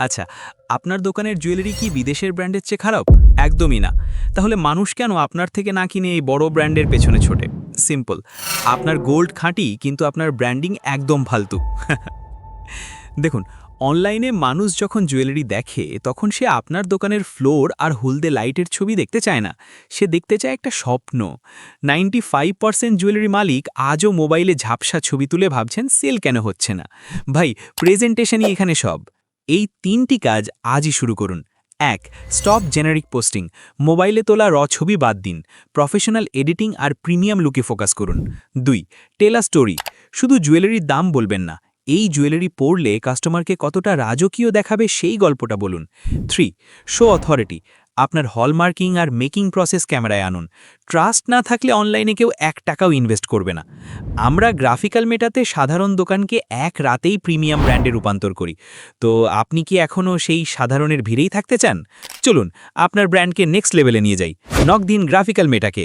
আচ্ছা, আপনার দোকানের জুয়েলারি কি বিদেশের ব্র্যান্ডের চেয়ে খারাপ? একদমই না। তাহলে মানুষ কেন আপনার থেকে না কিনে এই বড় ব্র্যান্ডের পেছনে ছোটে? সিম্পল। আপনার গোল্ড খাঁটি কিন্তু আপনার ব্র্যান্ডিং একদম ফালতু। দেখুন, অনলাইনে মানুষ যখন জুয়েলারি দেখে তখন সে আপনার দোকানের ফ্লোর আর হলদে লাইটের ছবি দেখতে চায় না। সে দেখতে চায় একটা স্বপ্ন। 95% জুয়েলারি মালিক আজও মোবাইলে ঝাপসা ছবি তুলে ভাবছেন সেল কেন হচ্ছে না। ভাই, প্রেজেন্টেশনই এখানে সব। এই 3টি কাজ আজই শুরু করুন। ১. Stop generic posting. মোবাইলে তোলা ছবি বাদ দিন। প্রফেশনাল এডিটিং আর প্রিমিয়াম লুকে ফোকাস করুন। ২. টেল আ স্টোরি। শুধু জুয়েলারির দাম বলবেন না, এই জুয়েলারি পরলে কাস্টমারকে কতটা রাজকীয় দেখাবে সেই গল্পটা বলুন। ৩. Show authority. আপনার হলমার্কিং আর মেকিং প্রসেস ক্যামেরায় আনুন। ট্রাস্ট না থাকলে অনলাইনে কেউ ১ টাকাও ইনভেস্ট করবে না। আমরা গ্রাফিক্যাল মেটাতে সাধারণ দোকানকে এক রাতেই প্রিমিয়াম ব্র্যান্ডে রূপান্তর করি। তো আপনি কি এখনও সেই সাধারণের ভিড়েই থাকতে চান? চলুন আপনার ব্র্যান্ডকে নেক্সট লেভেলে নিয়ে যাই। নক দিন গ্রাফিক্যাল মেটাকে।